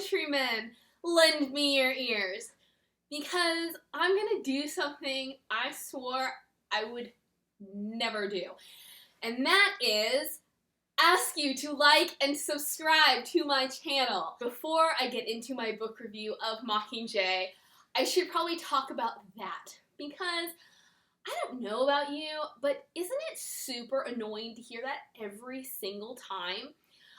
countrymen, lend me your ears. Because I'm gonna do something I swore I would never do. And that is ask you to like and subscribe to my channel. Before I get into my book review of Mockingjay, I should probably talk about that. Because I don't know about you, but isn't it super annoying to hear that every single time?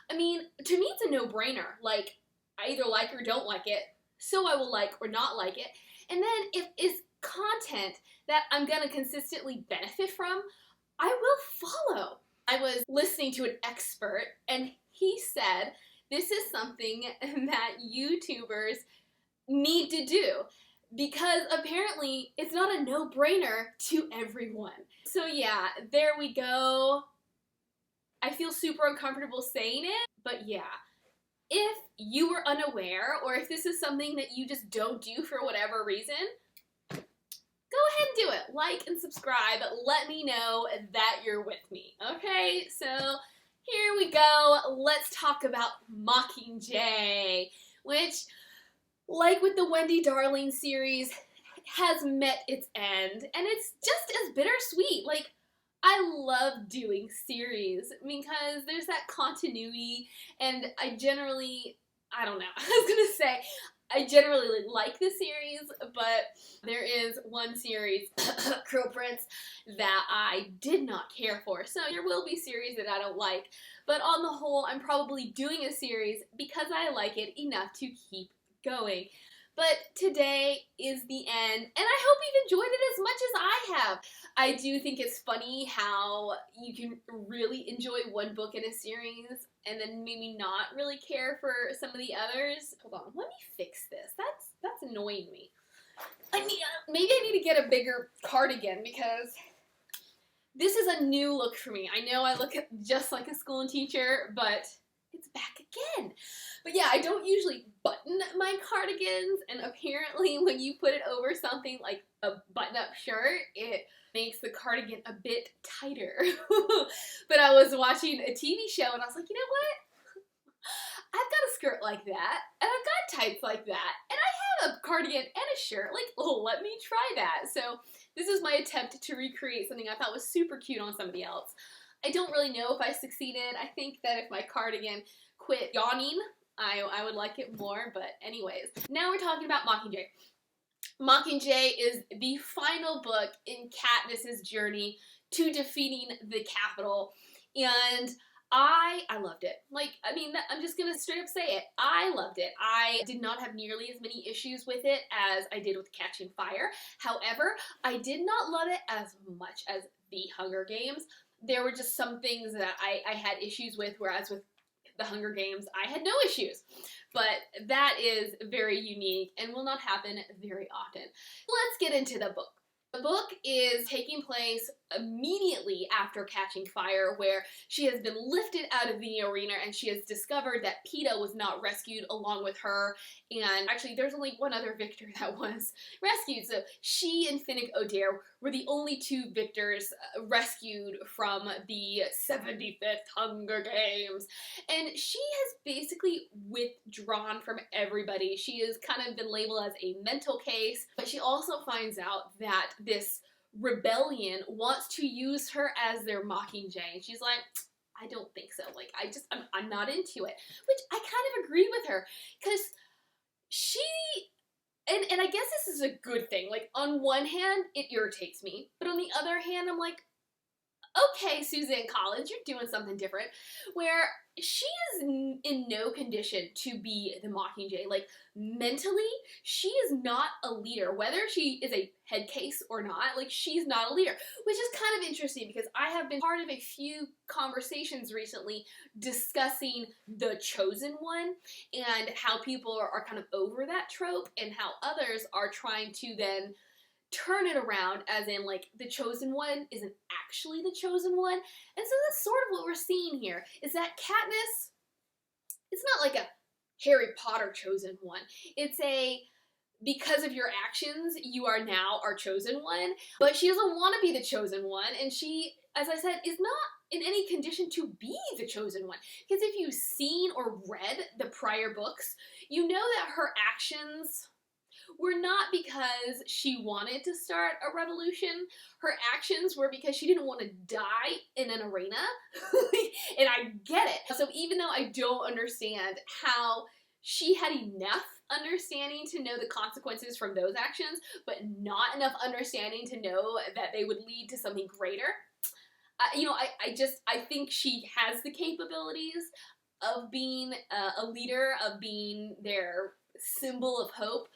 I mean, to me it's a no-brainer. Like, I either like or don't like it, so I will like or not like it. And then if it's content that I'm gonna consistently benefit from, I will follow. I was listening to an expert and he said this is something that YouTubers need to do because apparently it's not a no-brainer to everyone. So yeah, there we go. I feel super uncomfortable saying it, but yeah. If you were unaware, or if this is something that you just don't do for whatever reason, go ahead and do it. Like and subscribe. Let me know that you're with me. Okay, so here we go. Let's talk about Mockingjay, which, like with the Wendy Darling series, has met its end, and it's just as bittersweet. Like, I love doing series because there's that continuity, and I generally, I don't know, I was gonna say, I generally like the series, but there is one series, Cruel Prince, that I did not care for. So there will be series that I don't like, but on the whole, I'm probably doing a series because I like it enough to keep going. But today is the end, and I hope you've enjoyed it as much as I have. I do think it's funny how you can really enjoy one book in a series and then maybe not really care for some of the others. Hold on, let me fix this. That's annoying me. Maybe I need to get a bigger cardigan because this is a new look for me. I know I look just like a school teacher, but it's back again. But yeah, I don't usually button my cardigans, and apparently when you put it over something like a button-up shirt, it makes the cardigan a bit tighter. But I was watching a TV show and I was like, you know what? I've got a skirt like that, and I've got tights like that, and I have a cardigan and a shirt. Like, oh, let me try that. So this is my attempt to recreate something I thought was super cute on somebody else. I don't really know if I succeeded. I think that if my cardigan quit yawning, I would like it more, but anyways. Now we're talking about Mockingjay. Mockingjay is the final book in Katniss's journey to defeating the Capitol, and I loved it. Like, I mean, I'm just gonna straight up say it. I loved it. I did not have nearly as many issues with it as I did with Catching Fire. However, I did not love it as much as The Hunger Games. There were just some things that I had issues with, whereas with The Hunger Games, I had no issues. But that is very unique and will not happen very often. Let's get into the book. The book is taking place immediately after Catching Fire, where she has been lifted out of the arena and she has discovered that Peeta was not rescued along with her, and actually there's only one other victor that was rescued, so she and Finnick Odair were the only two victors rescued from the 75th Hunger Games, and she has basically withdrawn from everybody. She has kind of been labeled as a mental case, but she also finds out that this rebellion wants to use her as their Mockingjay, and she's like, I don't think so. Like, I'm not into it. Which I kind of agree with her, because she, and I guess this is a good thing. Like, on one hand, it irritates me, but on the other hand, I'm like, okay, Suzanne Collins, you're doing something different, where she is in no condition to be the Mockingjay. Like, mentally, she is not a leader. Whether she is a head case or not, like, she's not a leader, which is kind of interesting because I have been part of a few conversations recently discussing the Chosen One and how people are kind of over that trope and how others are trying to then turn it around, as in, like, the Chosen One isn't actually the Chosen One. And so that's sort of what we're seeing here, is that Katniss, it's not like a Harry Potter Chosen One. It's a, because of your actions, you are now our Chosen One. But she doesn't want to be the Chosen One, and she, as I said, is not in any condition to be the chosen one. Because if you've seen or read the prior books, you know that her actions were not because she wanted to start a revolution. Her actions were because she didn't want to die in an arena. And I get it. So even though I don't understand how she had enough understanding to know the consequences from those actions, but not enough understanding to know that they would lead to something greater, I think she has the capabilities of being a leader, of being their symbol of hope.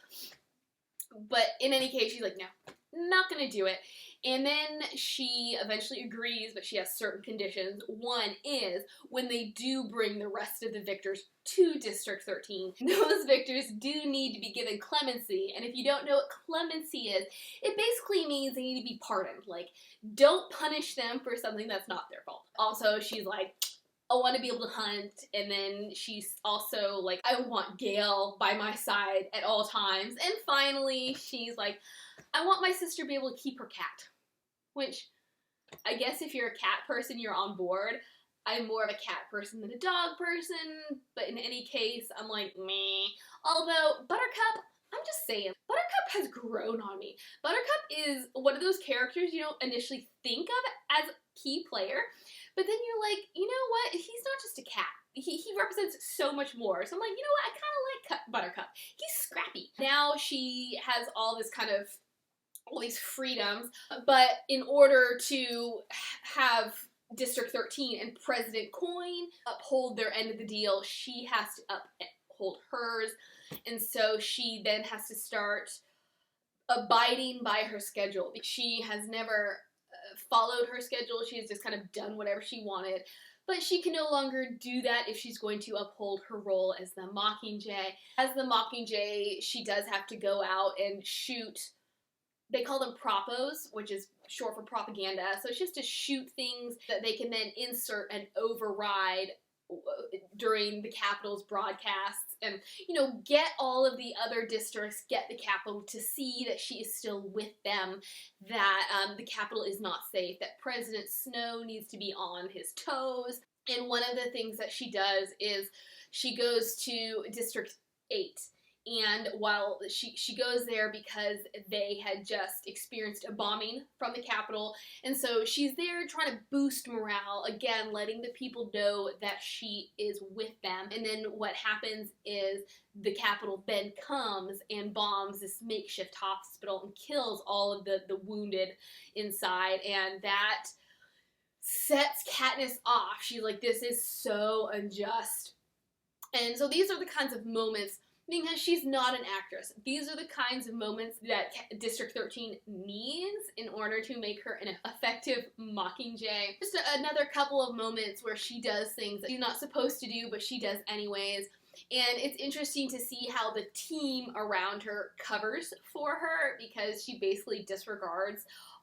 But in any case, she's like, no, not gonna do it. And then she eventually agrees, but she has certain conditions. One is when they do bring the rest of the victors to District 13, those victors do need to be given clemency. And if you don't know what clemency is, it basically means they need to be pardoned. Like, don't punish them for something that's not their fault. Also, she's like, I want to be able to hunt, and then she's also like, I want Gale by my side at all times. And finally, she's like, I want my sister to be able to keep her cat. Which, I guess if you're a cat person, you're on board. I'm more of a cat person than a dog person, but in any case, I'm like, meh. Although, Buttercup, I'm just saying, Buttercup has grown on me. Buttercup is one of those characters you don't initially think of as a key player, but then you're like, you know what, he's not just a cat. He represents so much more. So I'm like, you know what, I kind of like Buttercup. He's scrappy. Now she has all these freedoms, but in order to have District 13 and President Coin uphold their end of the deal, she has to uphold hers, and so she then has to start abiding by her schedule. She has never followed her schedule. She has just kind of done whatever she wanted, but she can no longer do that if she's going to uphold her role as the Mockingjay. As the Mockingjay, she does have to go out and shoot. They call them propos, which is short for propaganda. So it's just to shoot things that they can then insert and override during the Capitol's broadcasts, and, get all of the other districts, get the Capitol to see that she is still with them, that the Capitol is not safe, that President Snow needs to be on his toes. And one of the things that she does is she goes to District 8. And while she goes there because they had just experienced a bombing from the Capitol, and so she's there trying to boost morale, again, letting the people know that she is with them. And then what happens is the Capitol then comes and bombs this makeshift hospital and kills all of the wounded inside, and that sets Katniss off. She's like, this is so unjust. And so these are the kinds of moments, because she's not an actress, these are the kinds of moments that District 13 needs in order to make her an effective Mockingjay. Just another couple of moments where she does things that she's not supposed to do, but she does anyways. And it's interesting to see how the team around her covers for her, because she basically disregards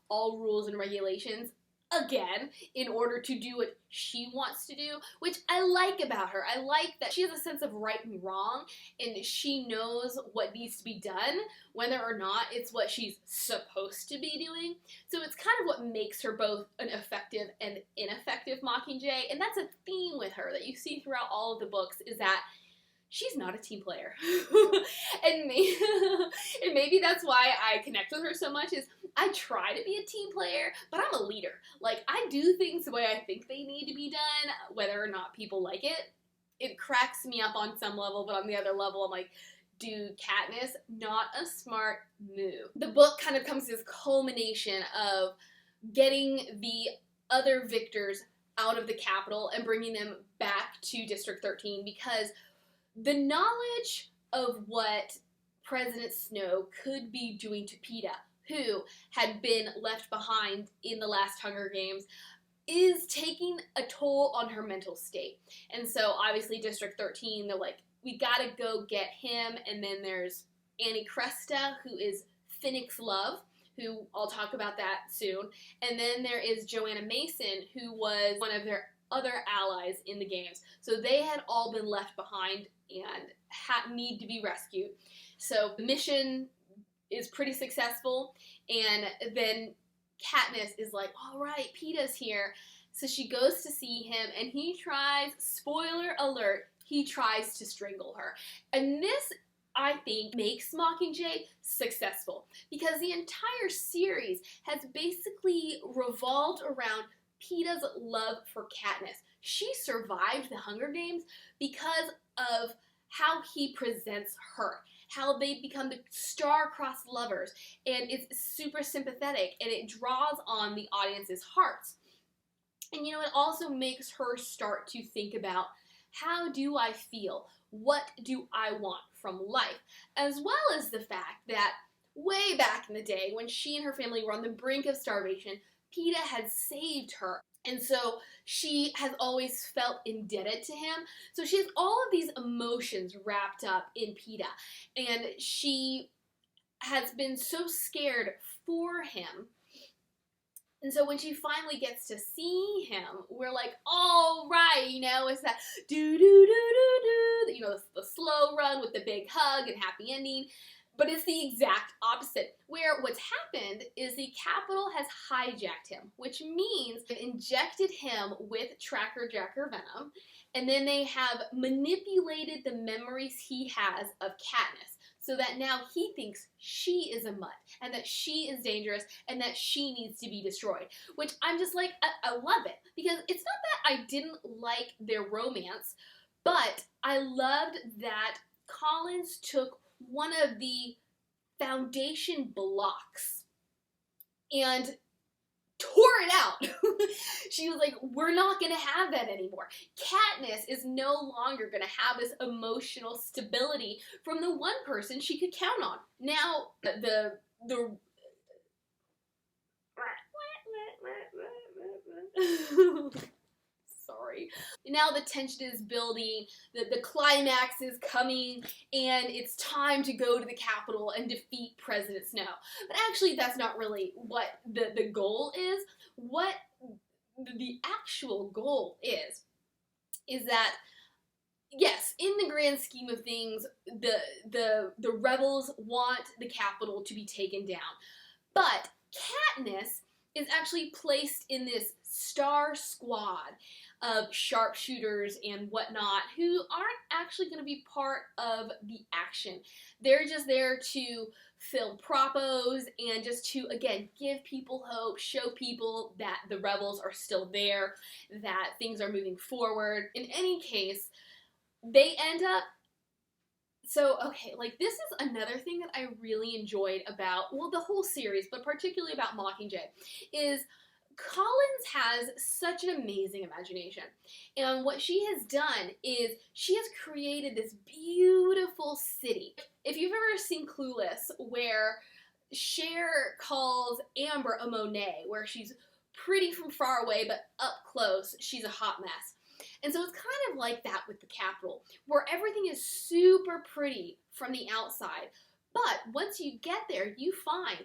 all rules and regulations, again, in order to do what she wants to do, which I like about her. I like that she has a sense of right and wrong, and she knows what needs to be done, whether or not it's what she's supposed to be doing. So it's kind of what makes her both an effective and ineffective Mockingjay, and that's a theme with her that you see throughout all of the books, is that she's not a team player. and maybe that's why I connect with her so much, is I try to be a team player, but I'm a leader. Like, I do things the way I think they need to be done, whether or not people like it. It cracks me up on some level, but on the other level, I'm like, dude, Katniss, not a smart move. The book kind of comes to this culmination of getting the other victors out of the Capitol and bringing them back to District 13, because the knowledge of what President Snow could be doing to Peeta, who had been left behind in the last Hunger Games, is taking a toll on her mental state. And so obviously District 13, they're like, we gotta go get him. And then there's Annie Cresta, who is Finnick's love, who I'll talk about that soon. And then there is Joanna Mason, who was one of their other allies in the games. So they had all been left behind and need to be rescued. So the mission is pretty successful, and then Katniss is like, all right, Peeta's here. So she goes to see him, and he tries, spoiler alert, he tries to strangle her. And this, I think, makes Mockingjay successful, because the entire series has basically revolved around Peeta's love for Katniss. She survived the Hunger Games because of how he presents her, how they become the star-crossed lovers, and it's super sympathetic, and it draws on the audience's hearts. And you know, it also makes her start to think about, how do I feel? What do I want from life? As well as the fact that way back in the day, when she and her family were on the brink of starvation, Peeta had saved her. And so she has always felt indebted to him. So she has all of these emotions wrapped up in Peeta. And she has been so scared for him. And so when she finally gets to see him, we're like, all right, you know, it's that do-do-do-do-do, you know, the slow run with the big hug and happy ending. But it's the exact opposite, where what's happened is the Capitol has hijacked him, which means they injected him with Tracker Jacker venom, and then they have manipulated the memories he has of Katniss, so that now he thinks she is a mutt, and that she is dangerous, and that she needs to be destroyed. Which I'm just like, I love it, because it's not that I didn't like their romance, but I loved that Collins took one of the foundation blocks and tore it out. She was like, we're not going to have that anymore. Katniss is no longer going to have this emotional stability from the one person she could count on. Now, the sorry. Now the tension is building, the climax is coming, and it's time to go to the Capitol and defeat President Snow. But actually, that's not really what the goal is. What the actual goal is that, yes, in the grand scheme of things, the rebels want the Capitol to be taken down. But Katniss is actually placed in this star squad of sharpshooters and whatnot who aren't actually going to be part of the action. They're just there to film propos and just to, again, give people hope, show people that the rebels are still there, that things are moving forward. In any case, they end up, so, okay, like, this is another thing that I really enjoyed about, well, the whole series, but particularly about Mockingjay, is Collins has such an amazing imagination. And what she has done is she has created this beautiful city. If you've ever seen Clueless, where Cher calls Amber a Monet, where she's pretty from far away, but up close, she's a hot mess. And so it's kind of like that with the Capitol, where everything is super pretty from the outside. But once you get there, you find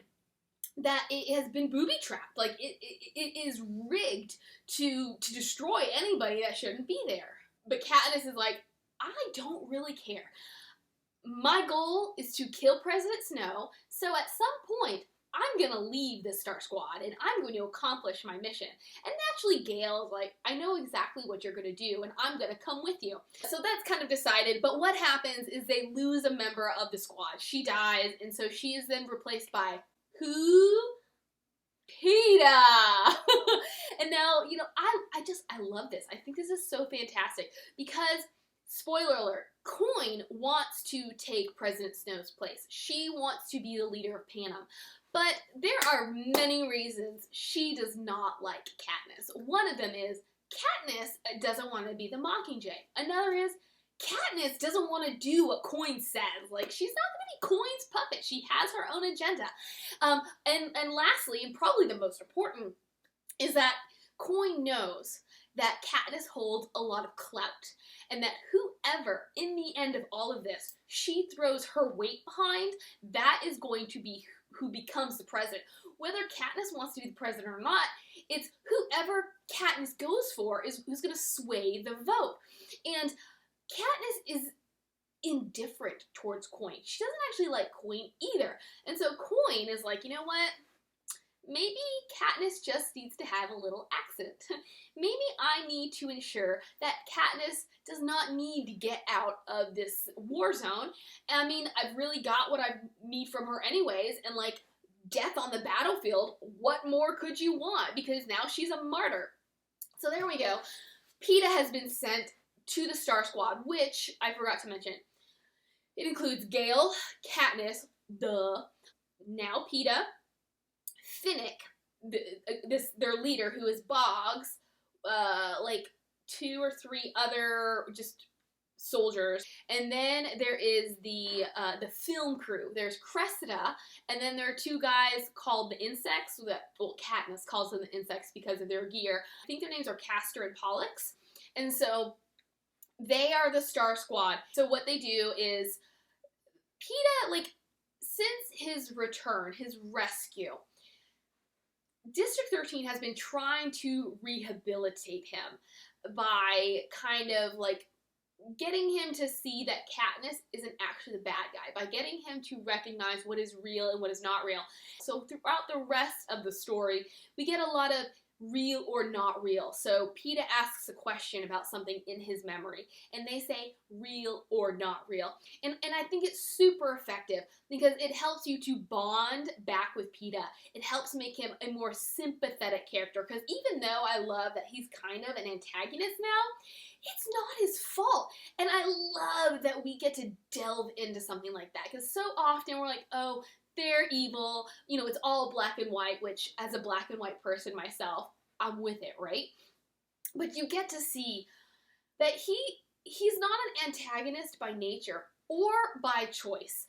that it has been booby-trapped. Like, it is rigged to destroy anybody that shouldn't be there. But Katniss is like, I don't really care. My goal is to kill President Snow, so at some point, I'm gonna leave this Star Squad, and I'm going to accomplish my mission. And naturally, Gale's like, I know exactly what you're gonna do, and I'm gonna come with you. So that's kind of decided, but what happens is they lose a member of the squad. She dies, and so she is then replaced by who? Peeta! And now, you know, I love this. I think this is so fantastic because, spoiler alert, Coin wants to take President Snow's place. She wants to be the leader of Panem. But there are many reasons she does not like Katniss. One of them is Katniss doesn't want to be the Mockingjay. Another is Katniss doesn't want to do what Coin says. Like, she's not going to be Coin's puppet. She has her own agenda. And lastly, and probably the most important, is that Coin knows that Katniss holds a lot of clout, and that whoever, in the end of all of this, she throws her weight behind, that is going to be who becomes the president. Whether Katniss wants to be the president or not, it's whoever Katniss goes for is who's going to sway the vote. And Katniss is indifferent towards Coin. She doesn't actually like Coin either. And so Coin is like, you know what? maybe Katniss just needs to have a little accent. Maybe I need to ensure that Katniss does not need to get out of this war zone. I mean, I've really got what I need from her anyways, and like, death on the battlefield, what more could you want? Because now she's a martyr. So there we go. Peeta has been sent to the Star Squad, which I forgot to mention. It includes Gale, Katniss, now Peeta, Finnick, their leader, who is Boggs, like 2 or 3 other just soldiers, and then there is the film crew. There's Cressida, and then there are 2 guys called the Insects. Well, Katniss calls them the Insects because of their gear. I think their names are Castor and Pollux, and so they are the Star Squad. So what they do is, Peeta, like, since his return, his rescue, District 13 has been trying to rehabilitate him by kind of like getting him to see that Katniss isn't actually the bad guy, by getting him to recognize what is real and what is not real. So throughout the rest of the story, we get a lot of real or not real. So Peeta asks a question about something in his memory, and they say real or not real. And I think it's super effective because it helps you to bond back with Peeta. It helps make him a more sympathetic character, because even though I love that he's kind of an antagonist now, it's not his fault. And I love that we get to delve into something like that, because so often we're like, oh, they're evil, you know, it's all black and white, which as a black and white person myself, I'm with it, right? But you get to see that he's not an antagonist by nature or by choice.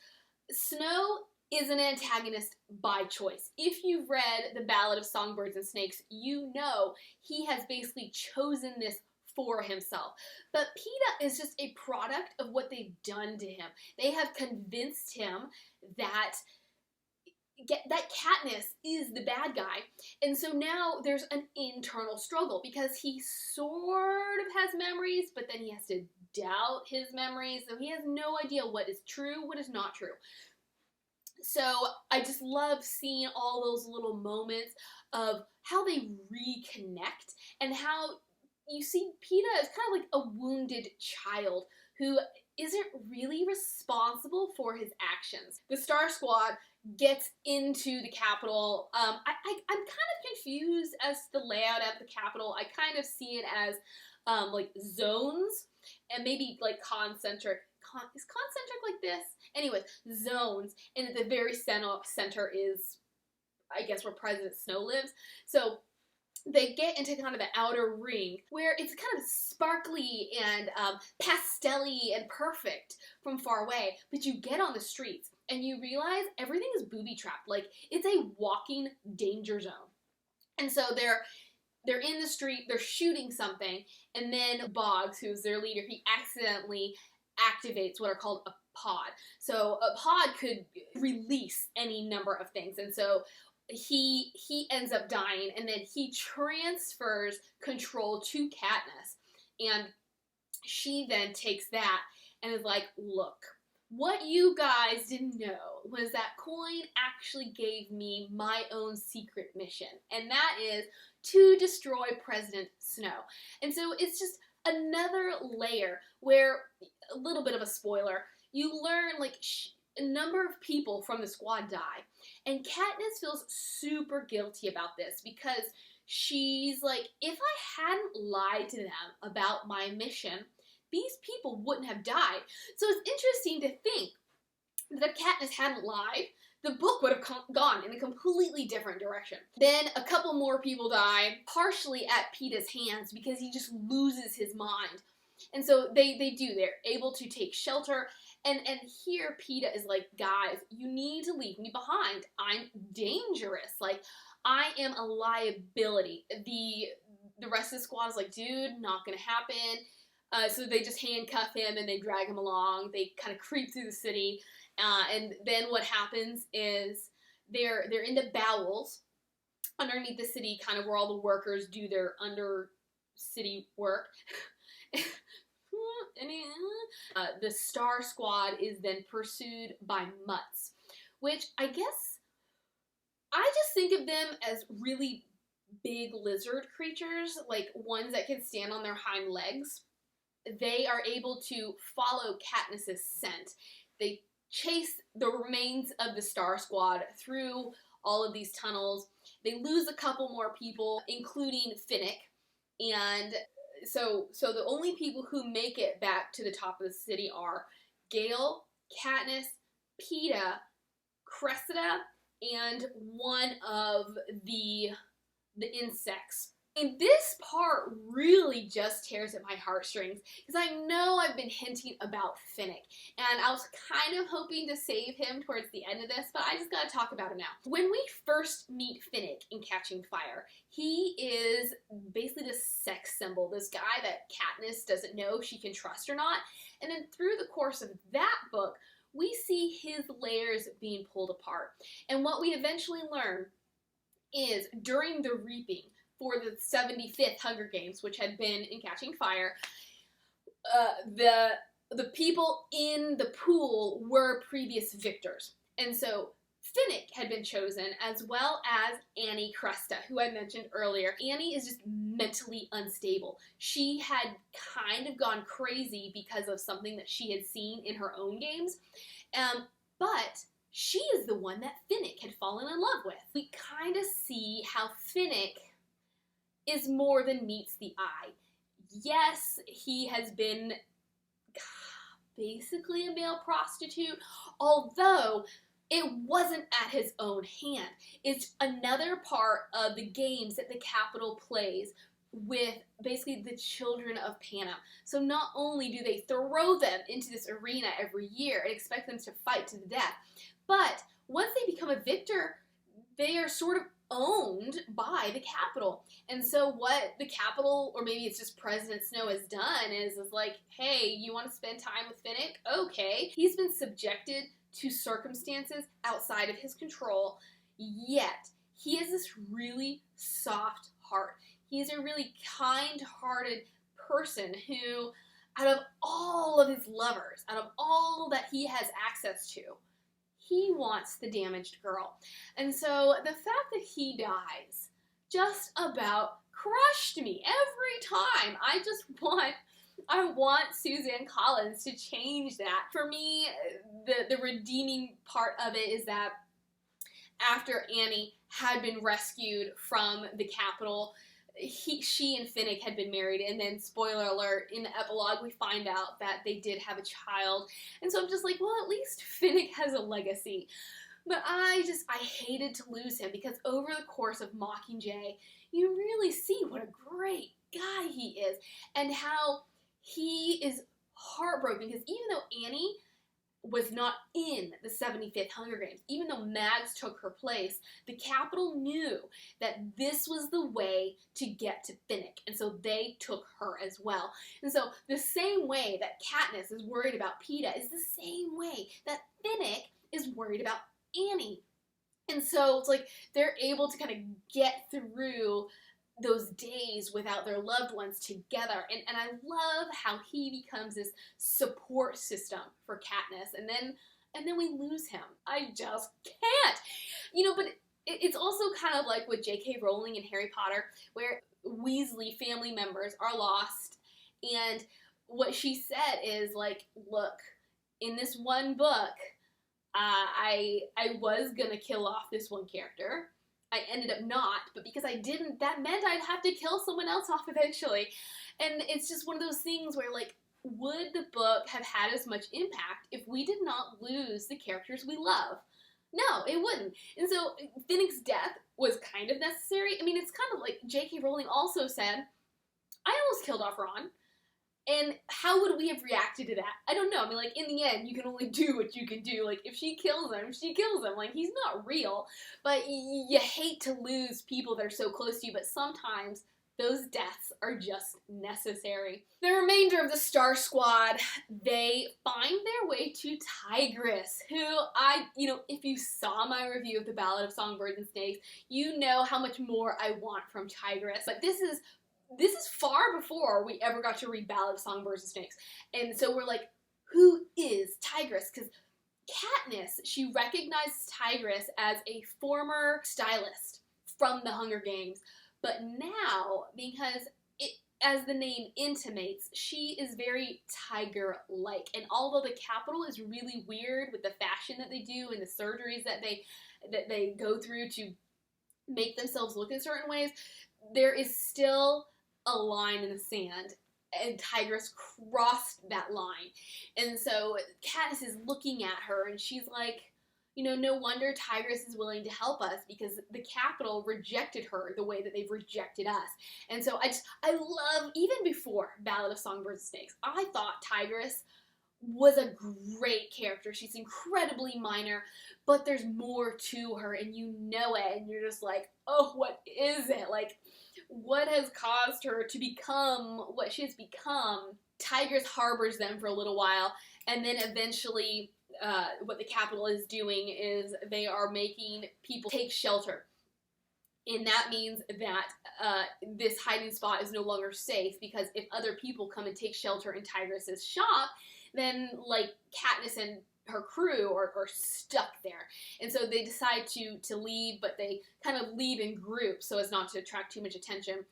Snow is an antagonist by choice. If you've read The Ballad of Songbirds and Snakes, you know he has basically chosen this for himself. But Peeta is just a product of what they've done to him. They have convinced him that Katniss is the bad guy, and so now there's an internal struggle because he sort of has memories, but then he has to doubt his memories, so he has no idea what is true, what is not true. So I just love seeing all those little moments of how they reconnect, and how you see Peeta as kind of like a wounded child who isn't really responsible for his actions. The Star Squad gets into the Capitol. I'm kind of confused as to the layout of the Capitol. I kind of see it as like zones, and maybe like concentric. Is concentric like this? Anyways, zones, and at the very center is, I guess, where President Snow lives. So they get into kind of an outer ring where it's kind of sparkly and pastel-y and perfect from far away, but you get on the streets and you realize everything is booby-trapped. Like, it's a walking danger zone. And so they're in the street, they're shooting something, and then Boggs, who's their leader, he accidentally activates what are called a pod. So a pod could release any number of things, and so he ends up dying, and then he transfers control to Katniss, and she then takes that and is like, look, what you guys didn't know was that coin actually gave me my own secret mission, and that is to destroy President Snow. And so it's just another layer where, a little bit of a spoiler, you learn like a number of people from the squad die, and Katniss feels super guilty about this because she's like, if I hadn't lied to them about my mission, these people wouldn't have died. So it's interesting to think that if Katniss hadn't lied, the book would have gone in a completely different direction. Then a couple more people die, partially at Peeta's hands, because he just loses his mind. And so they're able to take shelter, and here Peeta is like, guys, you need to leave me behind. I'm dangerous. Like, I am a liability. The rest of the squad is like, dude, not gonna happen. So they just handcuff him and they drag him along. They kind of creep through the city, and then what happens is they're in the bowels underneath the city, kind of where all the workers do their under city work. The Star Squad is then pursued by mutts, which I guess I just think of them as really big lizard creatures, like ones that can stand on their hind legs. They are able to follow Katniss's scent. They chase the remains of the Star Squad through all of these tunnels. They lose a couple more people, including Finnick, and so the only people who make it back to the top of the city are Gale, Katniss, Peeta, Cressida, and one of the insects. And this part really just tears at my heartstrings because I know I've been hinting about Finnick, and I was kind of hoping to save him towards the end of this, but I just gotta talk about him now. When we first meet Finnick in Catching Fire, he is basically this sex symbol, this guy that Katniss doesn't know if she can trust or not, and then through the course of that book, we see his layers being pulled apart. And what we eventually learn is during the reaping for the 75th Hunger Games, which had been in Catching Fire, the people in the pool were previous victors. And so Finnick had been chosen, as well as Annie Cresta, who I mentioned earlier. Annie is just mentally unstable. She had kind of gone crazy because of something that she had seen in her own games, but she is the one that Finnick had fallen in love with. We kind of see how Finnick is more than meets the eye. Yes, he has been basically a male prostitute, although it wasn't at his own hand. It's another part of the games that the Capitol plays with basically the children of Panem. So not only do they throw them into this arena every year and expect them to fight to the death, but once they become a victor, they are sort of owned by the Capitol. And so what the Capitol, or maybe it's just President Snow, has done is like, hey, you want to spend time with Finnick? Okay. He's been subjected to circumstances outside of his control, yet he has this really soft heart. He's a really kind-hearted person who, out of all of his lovers, out of all that he has access to, he wants the damaged girl. And so the fact that he dies just about crushed me every time. I want Suzanne Collins to change that. For me, the redeeming part of it is that after Annie had been rescued from the Capitol, she and Finnick had been married, and then, spoiler alert, in the epilogue we find out that they did have a child. And so I'm just like, well, at least Finnick has a legacy. But I hated to lose him, because over the course of Mockingjay, you really see what a great guy he is, and how he is heartbroken, because even though Annie was not in the 75th Hunger Games, even though Mags took her place, the Capitol knew that this was the way to get to Finnick, and so they took her as well. And so the same way that Katniss is worried about Peeta is the same way that Finnick is worried about Annie. And so it's like they're able to kind of get through those days without their loved ones together, and I love how he becomes this support system for Katniss, and then we lose him. I just can't, but it's also kind of like with J.K. Rowling and Harry Potter, where Weasley family members are lost, and what she said is like, look, in this one book, I was gonna kill off this one character. I ended up not, but because I didn't, that meant I'd have to kill someone else off eventually. And it's just one of those things where, like, would the book have had as much impact if we did not lose the characters we love? No, it wouldn't. And so Finnick's death was kind of necessary. I mean, it's kind of like J.K. Rowling also said, I almost killed off Ron. And how would we have reacted to that? I don't know. I mean, like, in the end, you can only do what you can do. Like, if she kills him, she kills him. Like, he's not real. But you hate to lose people that are so close to you, but sometimes those deaths are just necessary. The remainder of the Star Squad, they find their way to Tigress, who if you saw my review of The Ballad of Songbirds and Snakes, you know how much more I want from Tigress. But this is far before we ever got to read Ballad of Songbirds and Snakes. And so we're like, who is Tigress? Because Katniss, she recognized Tigress as a former stylist from the Hunger Games, but now, because as the name intimates, she is very tiger-like. And although the Capitol is really weird with the fashion that they do and the surgeries that they go through to make themselves look in certain ways, there is still a line in the sand. And Tigress crossed that line. And so Katniss is looking at her and she's like, you know, no wonder Tigress is willing to help us, because the Capitol rejected her the way that they've rejected us. And so I love, even before Ballad of Songbirds and Snakes, I thought Tigress was a great character. She's incredibly minor, but there's more to her, and you know it, and you're just like, oh, what is it? Like, what has caused her to become what she has become? Tigress harbors them for a little while, and then eventually what the Capitol is doing is they are making people take shelter. And that means that this hiding spot is no longer safe, because if other people come and take shelter in Tigress's shop, then, like, Katniss and her crew are stuck there. And so they decide to leave, but they kind of leave in groups so as not to attract too much attention.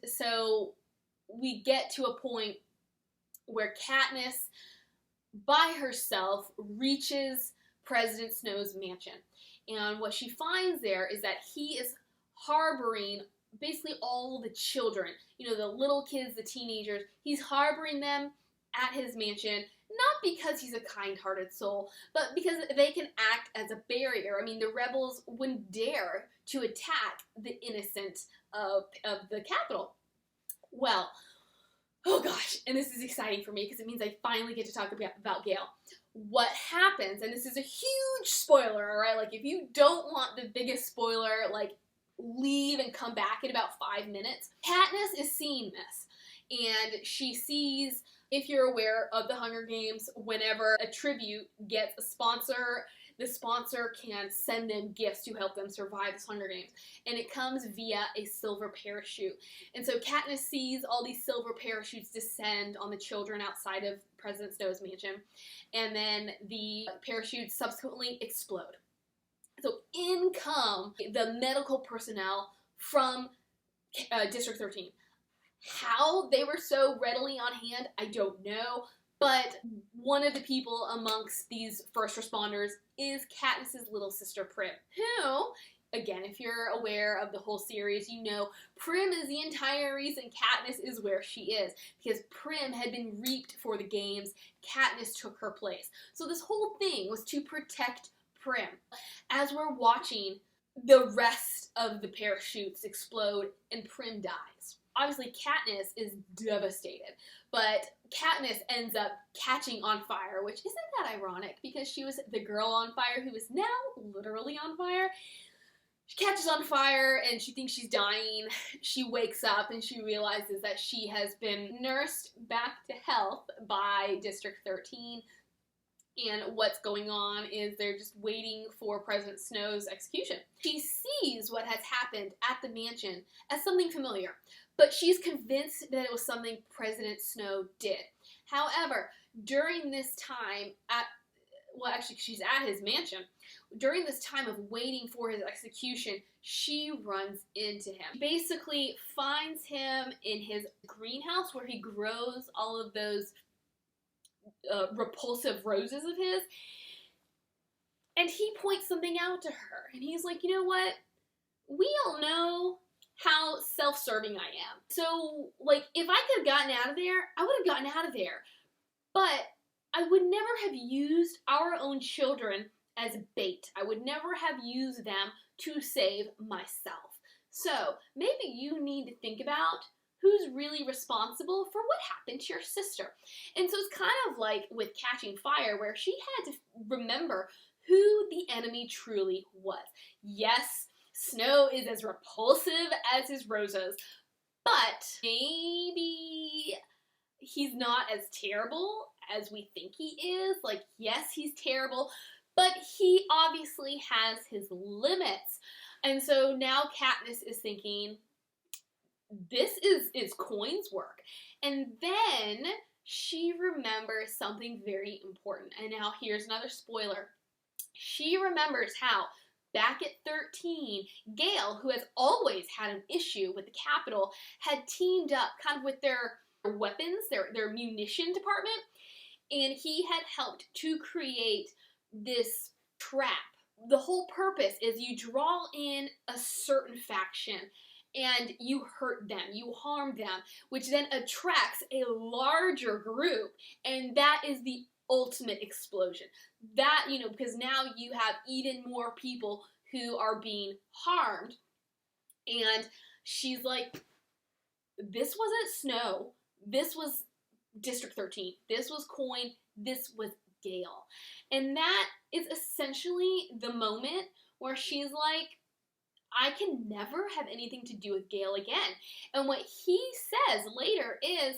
So we get to a point where Katniss, by herself, reaches President Snow's mansion. And what she finds there is that he is harboring basically all the children, you know, the little kids, the teenagers. He's harboring them at his mansion, not because he's a kind-hearted soul, but because they can act as a barrier. I mean, the rebels wouldn't dare to attack the innocent of the Capitol. Well, oh gosh, and this is exciting for me because it means I finally get to talk about Gale. What happens, and this is a huge spoiler, alright? Like, if you don't want the biggest spoiler, like, leave and come back in about 5 minutes. Katniss is seeing this, and she sees, if you're aware of the Hunger Games, whenever a tribute gets a sponsor, the sponsor can send them gifts to help them survive this Hunger Games. And it comes via a silver parachute. And so Katniss sees all these silver parachutes descend on the children outside of President Snow's mansion. And then the parachutes subsequently explode. So in come the medical personnel from District 13. How they were so readily on hand, I don't know. But one of the people amongst these first responders is Katniss's little sister Prim, who, again, if you're aware of the whole series, you know Prim is the entire reason Katniss is where she is, because Prim had been reaped for the games. Katniss took her place. So this whole thing was to protect Prim. As we're watching, the rest of the parachutes explode and Prim dies. Obviously, Katniss is devastated, but Katniss ends up catching on fire, which isn't that ironic, because she was the girl on fire who is now literally on fire. She catches on fire and she thinks she's dying. She wakes up and she realizes that she has been nursed back to health by District 13. And what's going on is they're just waiting for President Snow's execution. She sees what has happened at the mansion as something familiar, but she's convinced that it was something President Snow did. However, during this time, she's at his mansion. During this time of waiting for his execution, she runs into him. She basically finds him in his greenhouse where he grows all of those repulsive roses of his, and he points something out to her, and he's like, you know what? We all know how self-serving I am. So, like, if I could have gotten out of there, I would have gotten out of there. But I would never have used our own children as bait. I would never have used them to save myself. So, maybe you need to think about who's really responsible for what happened to your sister. And so it's kind of like with Catching Fire, where she had to remember who the enemy truly was. Yes, Snow is as repulsive as his roses, but maybe he's not as terrible as we think he is. Like, yes, he's terrible, but he obviously has his limits. And so now Katniss is thinking, this is Coin's work. And then she remembers something very important. And now here's another spoiler. She remembers how back at 13, Gail, who has always had an issue with the Capitol, had teamed up kind of with their weapons, their munition department, and he had helped to create this trap. The whole purpose is you draw in a certain faction and you hurt them, you harm them, which then attracts a larger group, and that is the ultimate explosion. That, because now you have even more people who are being harmed, and she's like, this wasn't Snow, this was District 13, this was Coin, this was Gail. And that is essentially the moment where she's like, I can never have anything to do with Gail again. And what he says later is,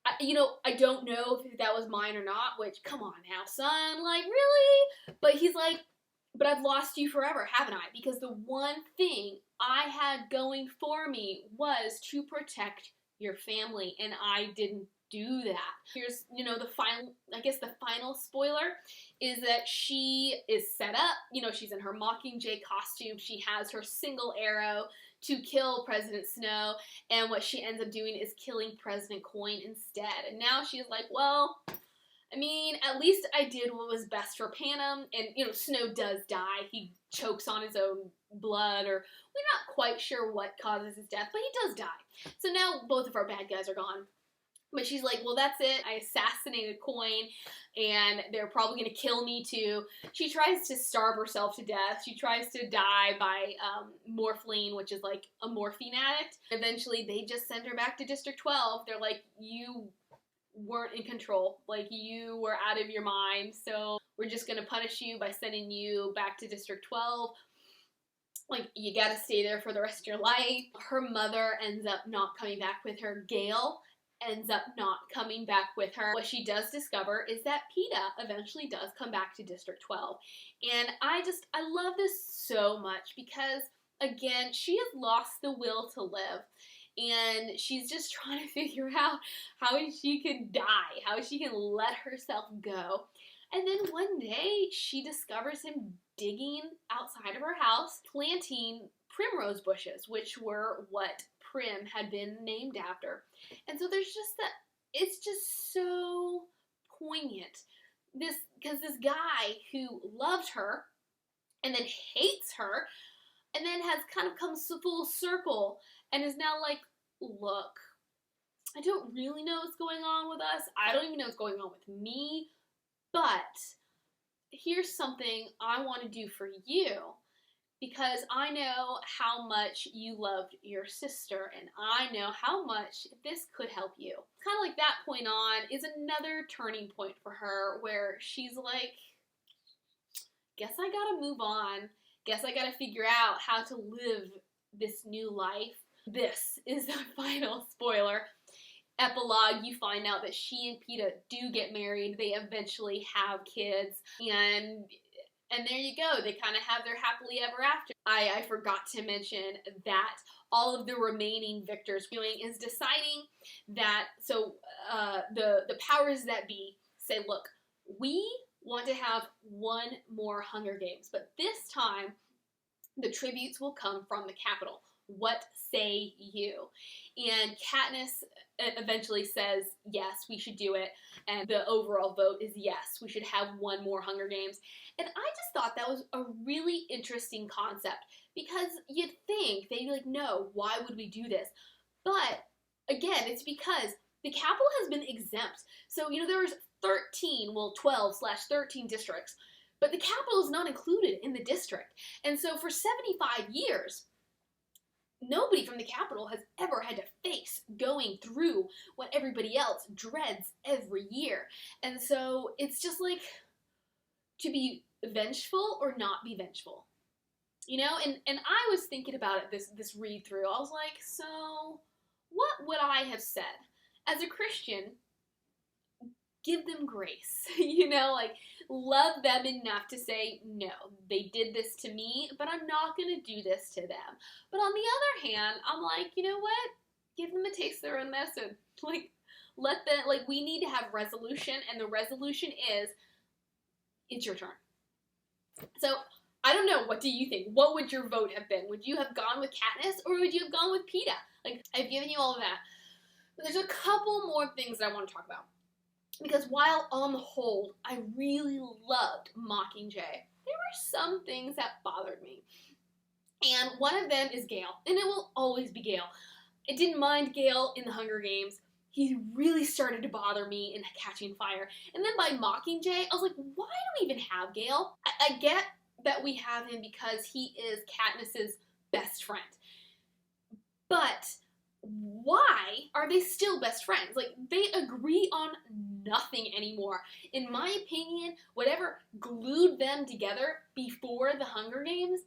I don't know if that was mine or not, which, come on now, son, like, really? But he's like, but I've lost you forever, haven't I? Because the one thing I had going for me was to protect your family, and I didn't do that. Here's, the final spoiler is that she is set up, she's in her Mockingjay costume, she has her single arrow to kill President Snow, and what she ends up doing is killing President Coin instead. And now she's like, well, at least I did what was best for Panem, and, Snow does die. He chokes on his own blood, or we're not quite sure what causes his death, but he does die. So now both of our bad guys are gone. But she's like, well, that's it. I assassinated Coin, and they're probably going to kill me too. She tries to starve herself to death. She tries to die by morphine, which is like a morphine addict. Eventually, they just send her back to District 12. They're like, you weren't in control. Like, you were out of your mind, so we're just going to punish you by sending you back to District 12. Like, you gotta stay there for the rest of your life. Her mother ends up not coming back with her. Gail ends up not coming back with her. What she does discover is that PETA eventually does come back to District 12. And I love this so much because, again, she has lost the will to live. And she's just trying to figure out how she can die, how she can let herself go. And then one day, she discovers him digging outside of her house, planting primrose bushes, which were what Prim had been named after. And so there's just it's just so poignant. Because this guy who loved her and then hates her and then has kind of come full circle and is now like, look, I don't really know what's going on with us. I don't even know what's going on with me. But here's something I want to do for you, because I know how much you loved your sister, and I know how much this could help you. Kind of like that point on is another turning point for her where she's like, guess I gotta move on. Guess I gotta figure out how to live this new life. This is the final spoiler. Epilogue, you find out that she and PETA do get married. They eventually have kids, and there you go. They kind of have their happily ever after. I forgot to mention that all of the remaining victors doing is deciding that, so the powers that be say, look, we want to have one more Hunger Games, but this time the tributes will come from the Capitol. What say you? And Katniss eventually says, yes, we should do it. And the overall vote is yes, we should have one more Hunger Games. And I just thought that was a really interesting concept, because you'd think they'd be like, no, why would we do this? But again, it's because the Capitol has been exempt. So, there was 12/13 districts, but the Capitol is not included in the district. And so for 75 years, nobody from the Capitol has ever had to face going through what everybody else dreads every year. And so it's just like, to be vengeful or not be vengeful. And I was thinking about it this read through. I was like, so what would I have said? As a Christian, give them grace. Love them enough to say, no, they did this to me, but I'm not going to do this to them. But on the other hand, I'm like, you know what? Give them a taste of their own medicine. Let them, we need to have resolution, and the resolution is, it's your turn. So, I don't know, what do you think? What would your vote have been? Would you have gone with Katniss, or would you have gone with Peeta? Like, I've given you all of that. But there's a couple more things that I want to talk about. Because while on the whole, I really loved Mockingjay, there were some things that bothered me. And one of them is Gale, and it will always be Gale. I didn't mind Gale in the Hunger Games. He really started to bother me in Catching Fire. And then by Mockingjay, I was like, why do we even have Gale? I get that we have him because he is Katniss's best friend. But why are they still best friends? Like, they agree on nothing anymore. In my opinion, whatever glued them together before the Hunger Games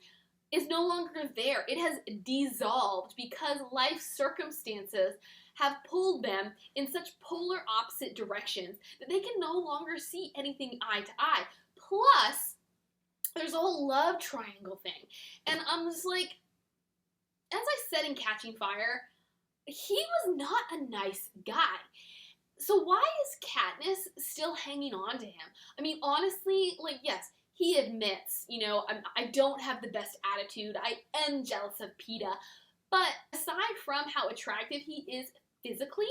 is no longer there. It has dissolved because life circumstances have pulled them in such polar opposite directions that they can no longer see anything eye to eye. Plus, there's a whole love triangle thing. And I'm just like, as I said in Catching Fire, he was not a nice guy. So why is Katniss still hanging on to him? I mean, honestly, like, yes, he admits, you know, I don't have the best attitude. I am jealous of Peeta. But aside from how attractive he is physically,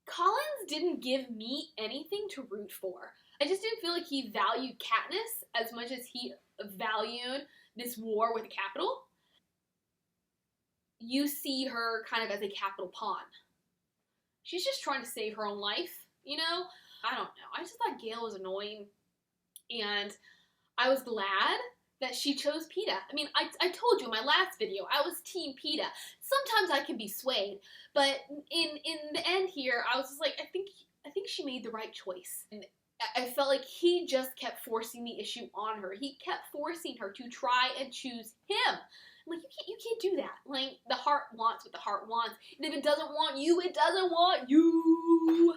Collins didn't give me anything to root for. I just didn't feel like he valued Katniss as much as he valued this war with a capital. You see her kind of as a capital pawn. She's just trying to save her own life, you know? I don't know. I just thought Gale was annoying. And I was glad that she chose Peeta. I mean, I told you in my last video, I was Team Peeta. Sometimes I can be swayed, but in the end here, I was just like, I think she made the right choice. And I felt like he just kept forcing the issue on her. He kept forcing her to try and choose him. I'm like, you can't do that. Like, the heart wants what the heart wants. And if it doesn't want you, it doesn't want you.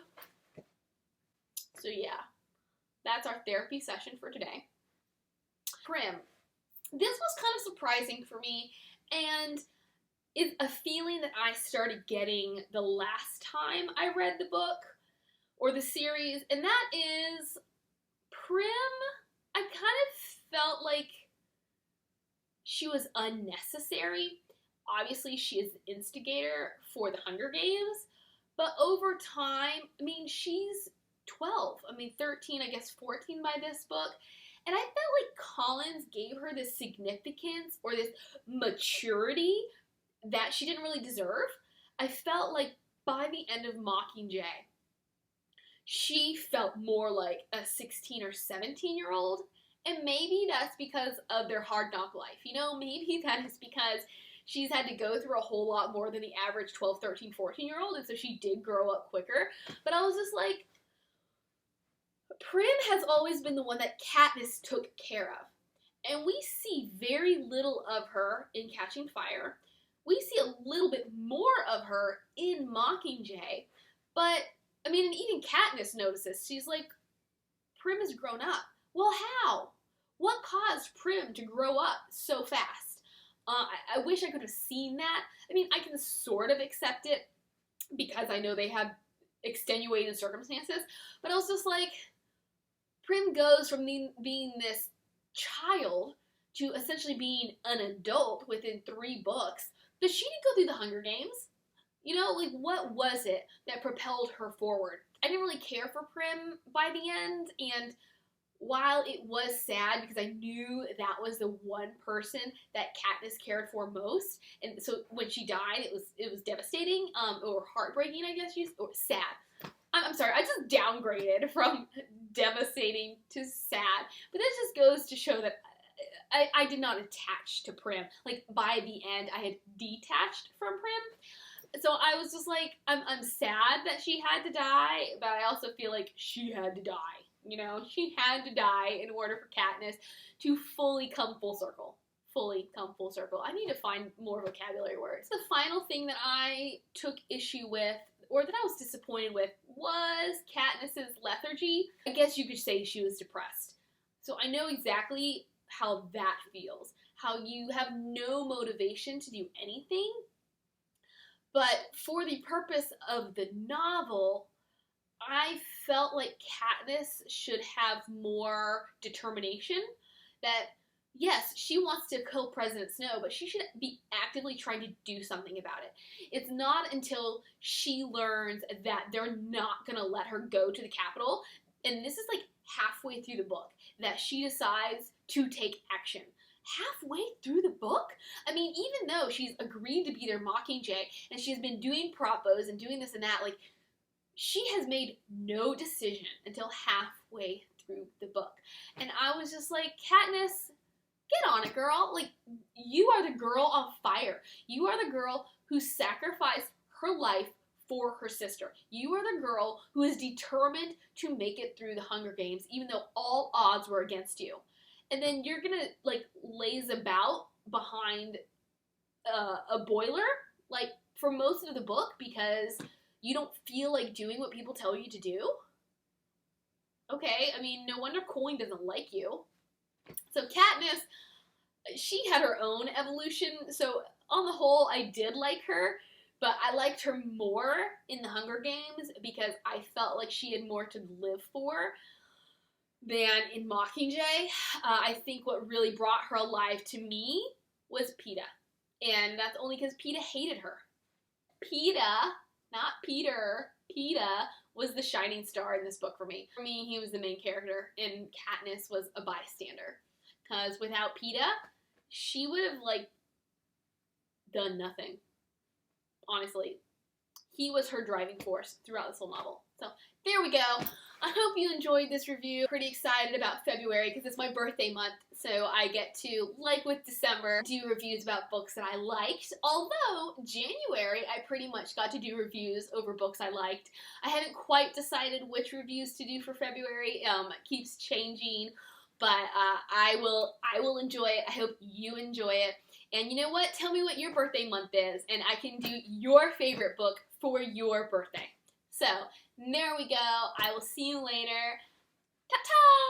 So yeah, that's our therapy session for today. Prim. This was kind of surprising for me, and is a feeling that I started getting the last time I read the book or the series, and that is Prim. I kind of felt like she was unnecessary. Obviously, she is the instigator for the Hunger Games, but over time, I mean, she's 12. I mean, 13, I guess 14 by this book. And I felt like Collins gave her this significance or this maturity that she didn't really deserve. I felt like by the end of Mockingjay, she felt more like a 16 or 17-year-old. And maybe that's because of their hard knock life. You know, maybe that is because she's had to go through a whole lot more than the average 12, 13, 14-year-old. And so she did grow up quicker. But I was just like, Prim has always been the one that Katniss took care of. And we see very little of her in Catching Fire. We see a little bit more of her in Mockingjay. But, I mean, and even Katniss notices. She's like, Prim has grown up. Well, how? What caused Prim to grow up so fast? I wish I could have seen that. I mean, I can sort of accept it because I know they have extenuating circumstances. But I was just like, Prim goes from being this child to essentially being an adult within 3 books, but she didn't go through the Hunger Games. You know, like, what was it that propelled her forward? I didn't really care for Prim by the end, and while it was sad because I knew that was the one person that Katniss cared for most, and so when she died, it was devastating, or heartbreaking, I guess, or sad. I'm sorry, I just downgraded from devastating to sad. But this just goes to show that I did not attach to Prim. Like, by the end, I had detached from Prim. So I was just like, I'm sad that she had to die, but I also feel like she had to die. You know, she had to die in order for Katniss to fully come full circle. Fully come full circle. I need to find more vocabulary words. The final thing that I took issue with, or that I was disappointed with, was Katniss's lethargy. I guess you could say she was depressed. So I know exactly how that feels. How you have no motivation to do anything. But for the purpose of the novel, I felt like Katniss should have more determination. that yes, she wants to kill President Snow, but she should be actively trying to do something about it. It's not until she learns that they're not going to let her go to the Capitol, and this is like halfway through the book, that she decides to take action. Halfway through the book? I mean, even though she's agreed to be their Mockingjay, and she's been doing propos and doing this and that, like, she has made no decision until halfway through the book. And I was just like, Katniss, get on it, girl. Like, you are the girl on fire. You are the girl who sacrificed her life for her sister. You are the girl who is determined to make it through the Hunger Games, even though all odds were against you. And then you're gonna, like, laze about behind a boiler, like, for most of the book because you don't feel like doing what people tell you to do? Okay, I mean, no wonder Coin doesn't like you. So Katniss, she had her own evolution, so on the whole, I did like her, but I liked her more in the Hunger Games because I felt like she had more to live for than in Mockingjay. I think what really brought her alive to me was Peeta, and that's only because Peeta hated her. Peeta, not Peter, Peeta was the shining star in this book for me. For me, he was the main character, and Katniss was a bystander. Because without Peeta, she would have, like, done nothing. Honestly. He was her driving force throughout this whole novel. So, there we go. I hope you enjoyed this review. Pretty excited about February because it's my birthday month, so I get to, like with December, do reviews about books that I liked. Although, January, I pretty much got to do reviews over books I liked. I haven't quite decided which reviews to do for February. It keeps changing, but I will enjoy it. I hope you enjoy it. And you know what? Tell me what your birthday month is, and I can do your favorite book for your birthday. So, there we go. I will see you later. Ta-ta!